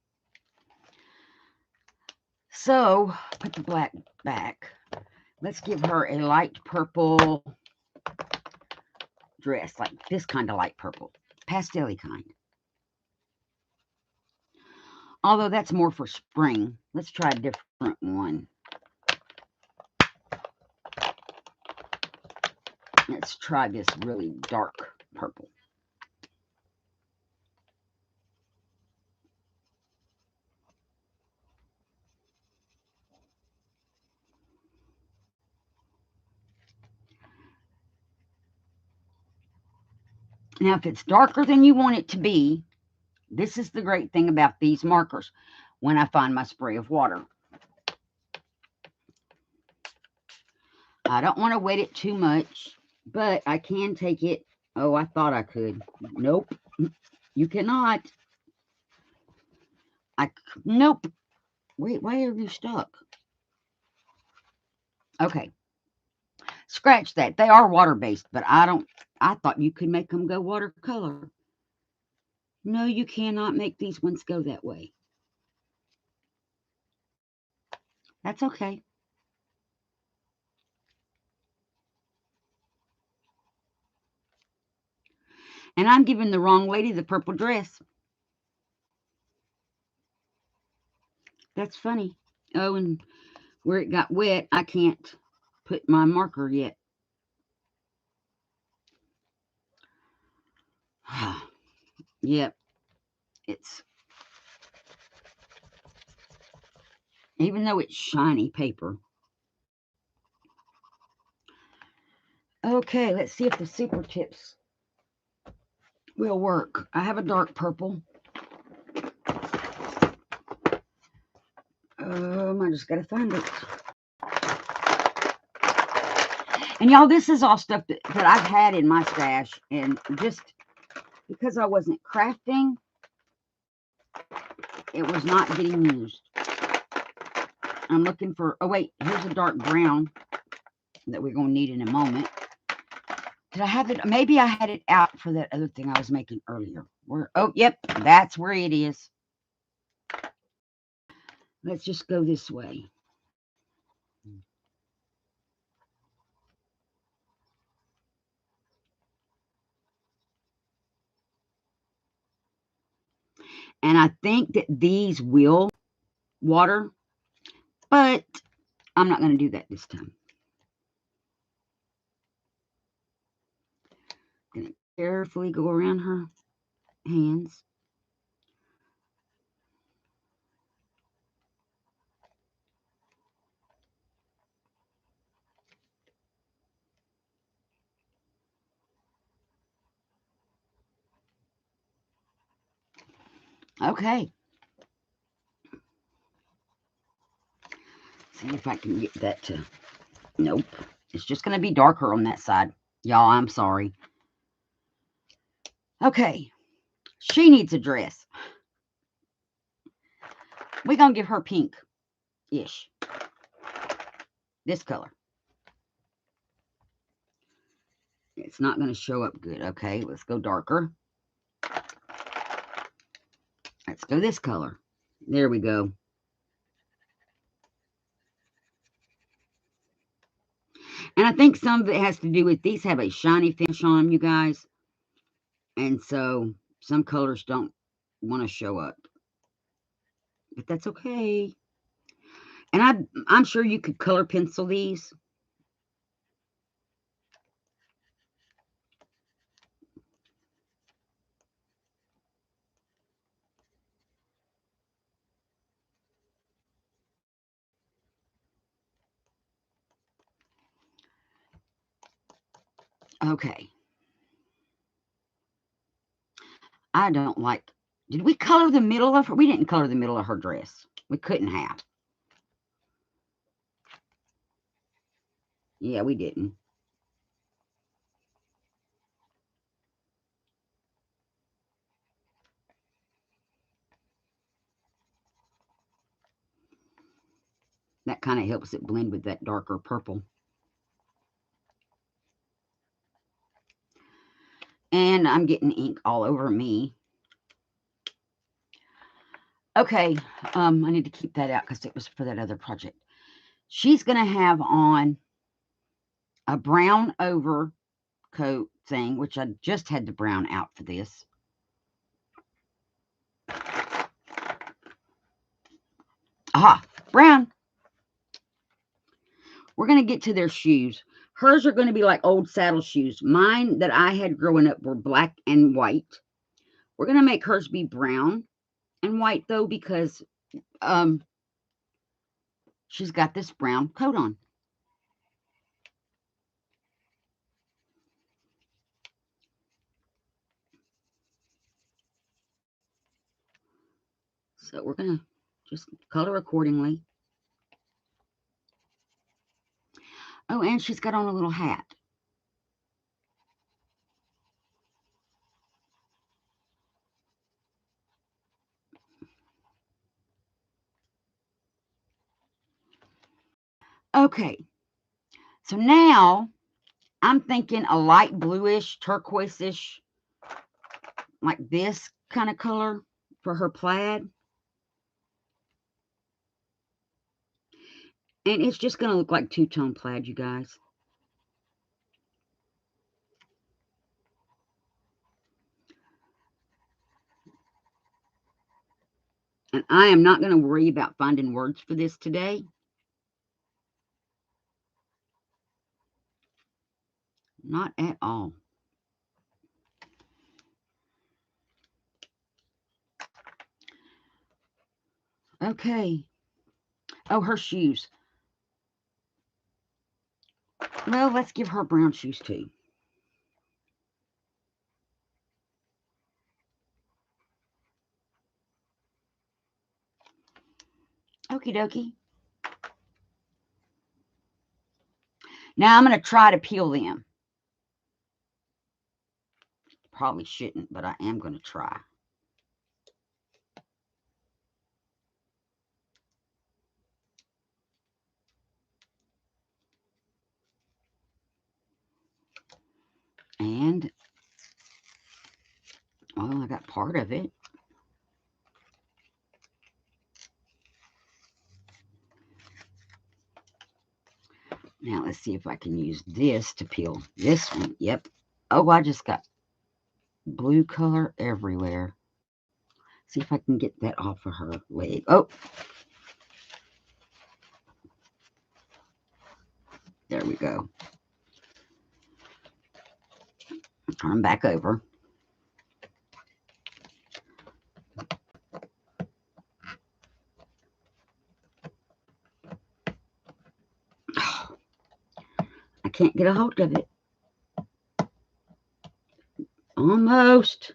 So, put the black back. Let's give her a light purple dress, like this kind of light purple, pastel-y kind. Although that's more for spring. Let's try a different one. Let's try this really dark purple. Now, if it's darker than you want it to be, This is the great thing about these markers when I find my spray of water. I don't want to wet it too much, but I can take it. Oh, I thought I could. Nope. You cannot. Nope. Wait, why are you stuck? Okay. Scratch that. They are water-based, but I thought you could make them go watercolor. No, you cannot make these ones go that way. That's okay. And I'm giving the wrong lady the purple dress. That's funny. Oh, and where it got wet, I can't put my marker yet. Yep. It's, even though it's shiny paper. Okay, let's see if the super tips will work. I have a dark purple. I just gotta find it. And y'all, this is all stuff that I've had in my stash, and just because I wasn't crafting, it was not getting used. I'm looking for, oh wait, here's a dark brown that we're going to need in a moment. Did I have it? Maybe I had it out for that other thing I was making earlier. Oh, yep, that's where it is. Let's just go this way. And I think that these will water, but I'm not going to do that this time. I'm going to carefully go around her hands. Okay. See if I can get that to... Nope. It's just going to be darker on that side. Y'all, I'm sorry. Okay. She needs a dress. We're going to give her pink-ish. This color. It's not going to show up good. Okay, let's go darker. Let's go this color. There we go. And I think some of it has to do with these have a shiny finish on them, you guys. And so some colors don't want to show up. But that's okay. And I'm sure you could color pencil these. Okay. I don't like... Did we color the middle of her? We didn't color the middle of her dress. We couldn't have. Yeah, we didn't. That kind of helps it blend with that darker purple. And I'm getting ink all over me. Okay, I need to keep that out because it was for that other project. She's going to have on a brown overcoat thing, which I just had to brown out for this. Aha, brown. We're going to get to their shoes. Hers are going to be like old saddle shoes. Mine that I had growing up were black and white. We're going to make hers be brown and white, though, because she's got this brown coat on. So we're going to just color accordingly. Oh, and she's got on a little hat. Okay, so now I'm thinking a light bluish, turquoise-ish, like this kind of color for her plaid. And it's just going to look like two-tone plaid, you guys. And I am not going to worry about finding words for this today. Not at all. Okay. Oh, her shoes. Well, let's give her brown shoes too. Okie dokie. Now I'm going to try to peel them. Probably shouldn't, but I am going to try. And, well, I got part of it. Now let's see if I can use this to peel this one. Yep. Oh, I just got blue color everywhere. See if I can get that off of her leg. Oh. There we go. Turn back over. I can't get a hold of it. Almost.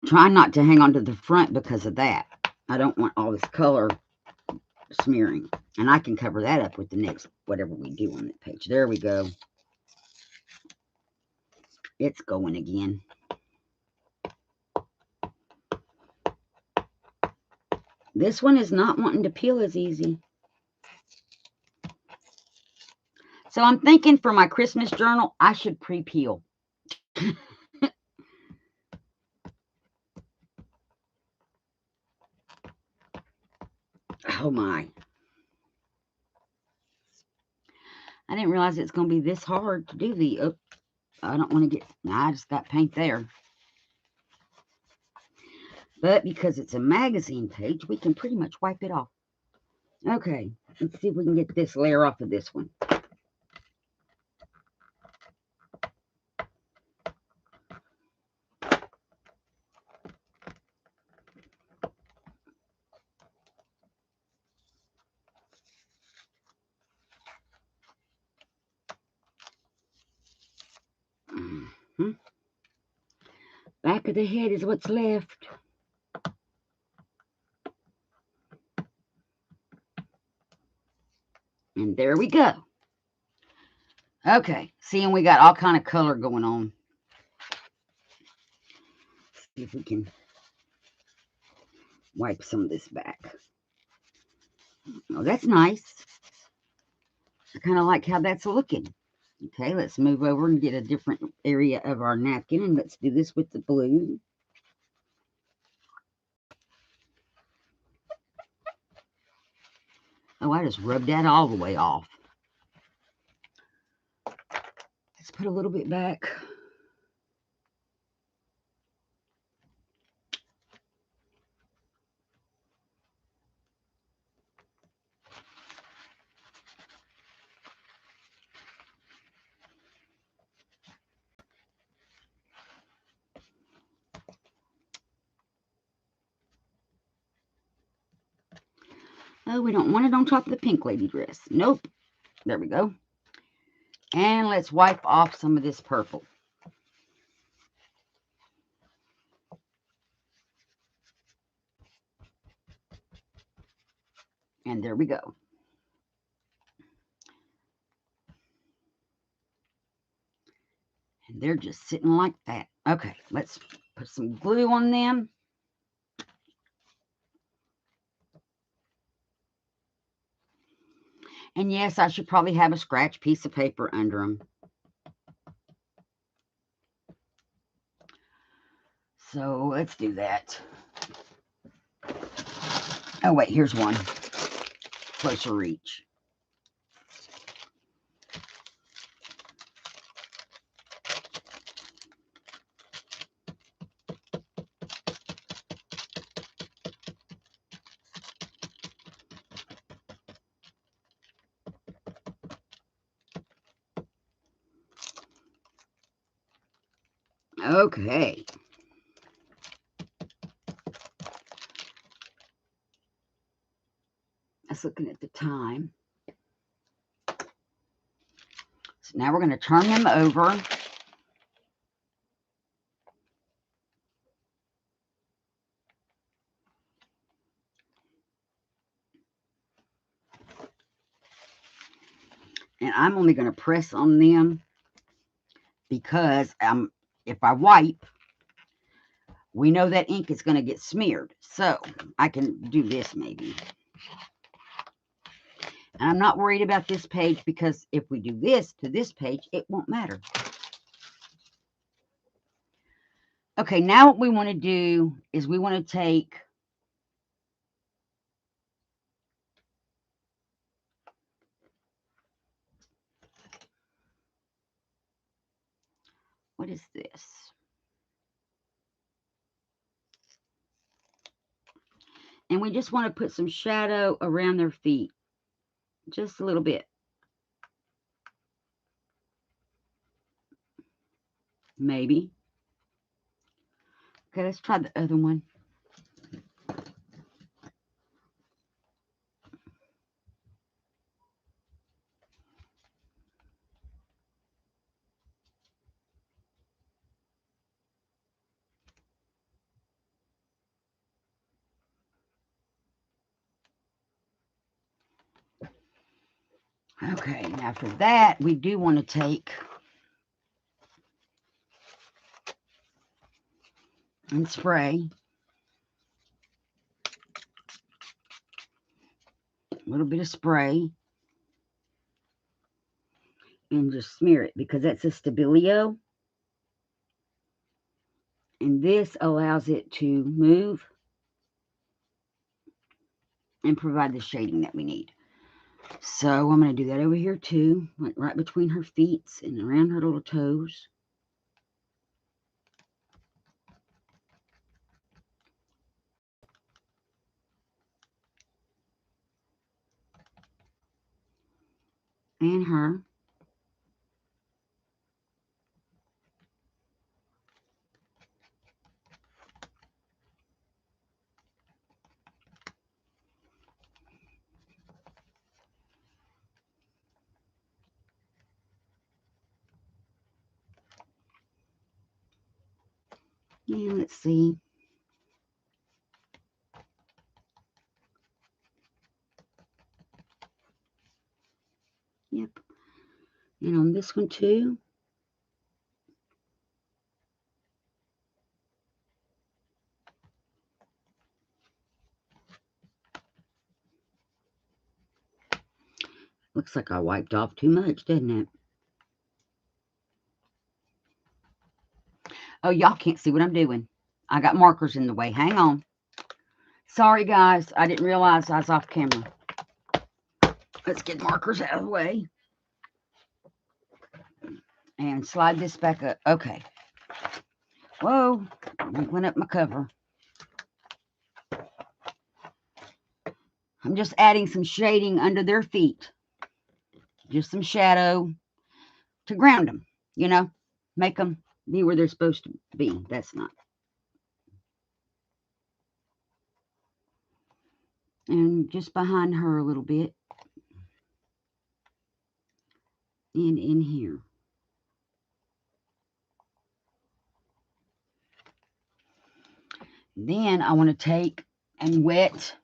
Try not to hang on to the front because of that. I don't want all this color smearing. And I can cover that up with the next, whatever we do on that page. There we go. It's going again. This one is not wanting to peel as easy. So I'm thinking for my Christmas journal, I should pre-peel. Oh my. I didn't realize it's going to be this hard to do the, oh, I don't want to get, I just got paint there. But because it's a magazine page, we can pretty much wipe it off. Okay, let's see if we can get this layer off of this one. Back of the head is what's left. And there we go. Okay, seeing we got all kind of color going on. See if we can wipe some of this back. Oh, that's nice. I kind of like how that's looking. Okay, let's move over and get a different area of our napkin, and let's do this with the blue. Oh, I just rubbed that all the way off. Let's put a little bit back. Oh, we don't want it on top of the pink lady dress. Nope. There we go. And let's wipe off some of this purple. And there we go. And they're just sitting like that. Okay, let's put some glue on them. And yes, I should probably have a scratch piece of paper under them. So let's do that. Oh, wait, here's one. Closer reach. Okay. That's looking at the time. So now we're going to turn them over. And I'm only going to press on them because if I wipe, we know that ink is going to get smeared. So I can do this maybe. And I'm not worried about this page because if we do this to this page, it won't matter. Okay, now what we want to do is we want to take what is this? And we just want to put some shadow around their feet. Just a little bit. Maybe. Okay, let's try the other one. Okay, and after that, we do want to take and spray a little bit of spray and just smear it because that's a Stabilo. And this allows it to move and provide the shading that we need. So I'm going to do that over here too, like right between her feet and around her little toes. And her. And let's see. Yep. And on this one too. Looks like I wiped off too much, doesn't it? Oh, y'all can't see what I'm doing. I got markers in the way. Hang on. Sorry, guys. I didn't realize I was off camera. Let's get markers out of the way. And slide this back up. Okay. Whoa. I went up my cover. I'm just adding some shading under their feet. Just some shadow to ground them, you know. Make them be where they're supposed to be. That's not. And just behind her a little bit. And in here. Then I want to take and wet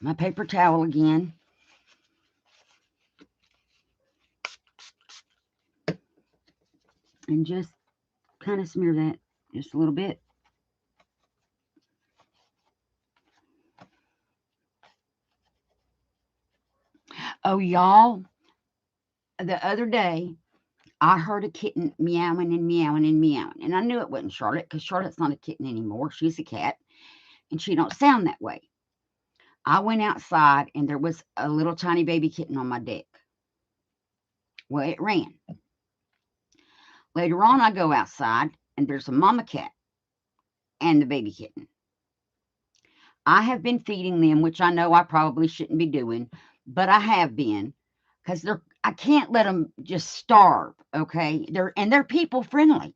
my paper towel again. And just kind of smear that just a little bit. Oh, y'all, the other day, I heard a kitten meowing and meowing and meowing. And I knew it wasn't Charlotte because Charlotte's not a kitten anymore. She's a cat, and she don't sound that way. I went outside, and there was a little tiny baby kitten on my deck. Well, it ran. Later on, I go outside, and there's a mama cat and the baby kitten. I have been feeding them, which I know I probably shouldn't be doing, but I have been because I can't let them just starve. Okay, they're people friendly.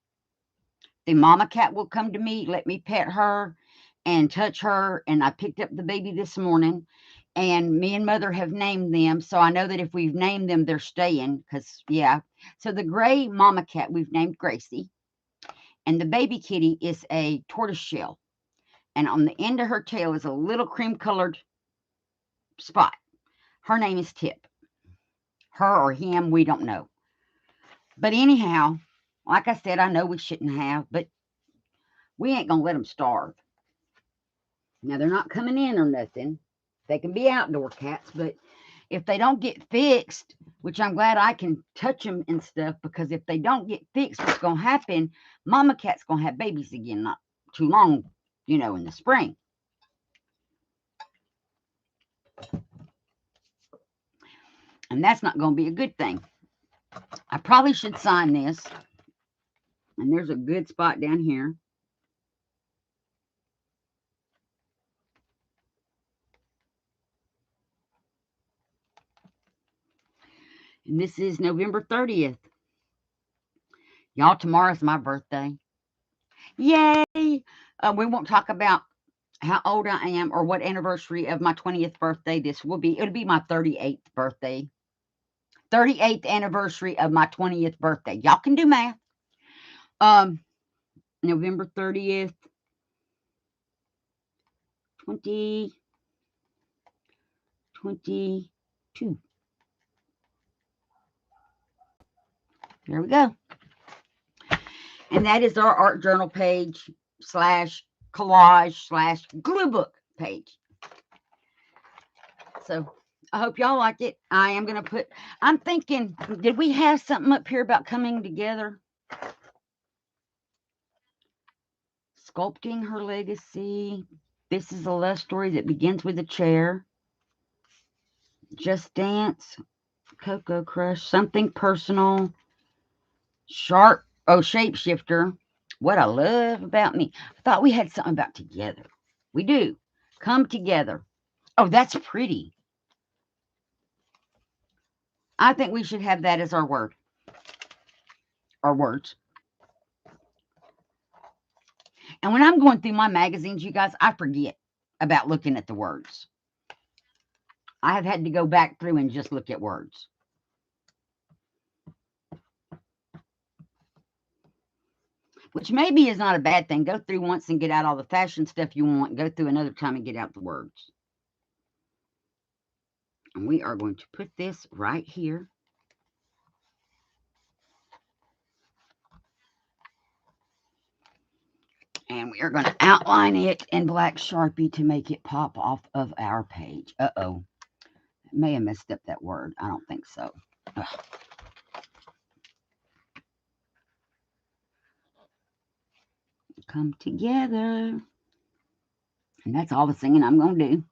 The mama cat will come to me, let me pet her and touch her. And I picked up the baby this morning, and me and mother have named them. So I know that if we've named them, they're staying. Because yeah, so the gray mama cat we've named Gracie, and the baby kitty is a tortoise shell. And on the end of her tail is a little cream colored spot. Her name is Tip. Her or him, we don't know. But anyhow, like I said, I know we shouldn't have, but we ain't gonna let them starve. Now they're not coming in or nothing. They can be outdoor cats, but if they don't get fixed, which I'm glad I can touch them and stuff, because if they don't get fixed, what's gonna happen? Mama cat's gonna have babies again, not too long, in the spring. And that's not gonna be a good thing. I probably should sign this. And there's a good spot down here. And this is November 30th. Y'all, tomorrow's my birthday. Yay! We won't talk about how old I am or what anniversary of my 20th birthday this will be. It'll be my 38th birthday. 38th anniversary of my 20th birthday. Y'all can do math. November 30th, 2022. There we go. And that is our art journal page / collage / glue book page. So I hope y'all like it. I'm thinking, did we have something up here about coming together? Sculpting her legacy. This is a love story that begins with a chair. Just Dance. Cocoa Crush. Something personal. Shapeshifter. What I love about me. I thought we had something about together. We do. Come together. Oh, that's pretty. I think we should have that as our word. Our words. And when I'm going through my magazines, you guys, I forget about looking at the words. I have had to go back through and just look at words. Which maybe is not a bad thing. Go through once and get out all the fashion stuff you want. Go through another time and get out the words. And we are going to put this right here. And we are going to outline it in black Sharpie to make it pop off of our page. Uh-oh. I may have messed up that word. I don't think so. Ugh. Come together. And that's all the singing I'm going to do.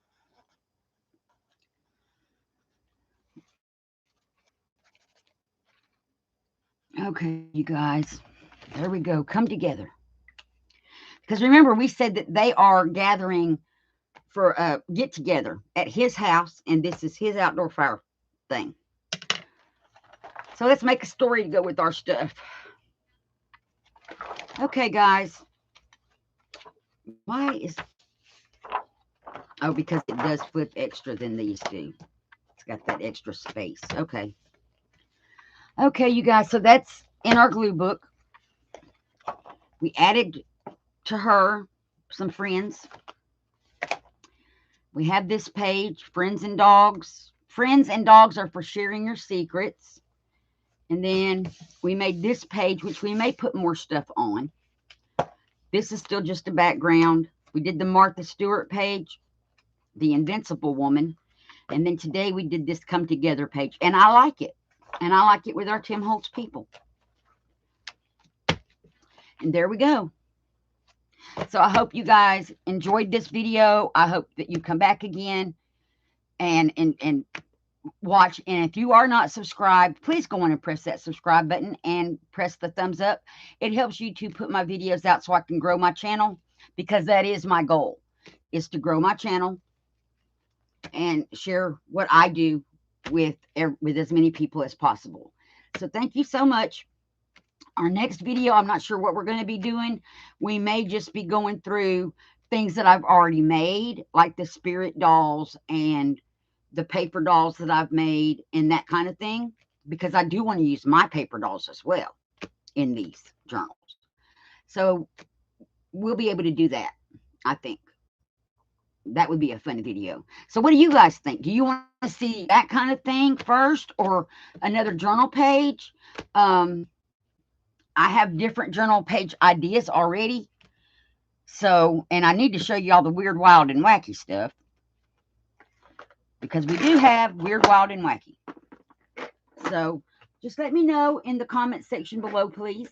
Okay, you guys. There we go. Come together. Because remember, we said that they are gathering for a get together at his house, and this is his outdoor fire thing. So let's make a story to go with our stuff. Okay, guys. Why is... Oh, because it does flip extra than these do. It's got that extra space. Okay. Okay, you guys. So that's in our glue book. We added to her some friends. We have this page, Friends and Dogs. Friends and Dogs are for sharing your secrets. And then we made this page, which we may put more stuff on. This is still just a background. We did the Martha Stewart page, the Invincible Woman. And then today we did this Come Together page. And I like it. And I like it with our Tim Holtz people. And there we go. So I hope you guys enjoyed this video. I hope that you come back again and watch. And if you are not subscribed, please go on and press that subscribe button and press the thumbs up. It helps YouTube put my videos out so I can grow my channel, because that is my goal, is to grow my channel and share what I do with as many people as possible. So thank you so much. Our next video, I'm not sure what we're going to be doing. We may just be going through things that I've already made, like the spirit dolls and the paper dolls that I've made and that kind of thing, because I do want to use my paper dolls as well in these journals. So we'll be able to do that. I think that would be a fun video. So what do you guys think? Do you want to see that kind of thing first, or another journal page? I have different journal page ideas already. So, and I need to show you all the weird, wild, and wacky stuff, because we do have weird, wild, and wacky. So just let me know in the comment section below, please.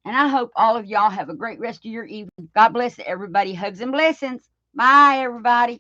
And I hope all of y'all have a great rest of your evening. God bless everybody. Hugs and blessings. Bye, everybody.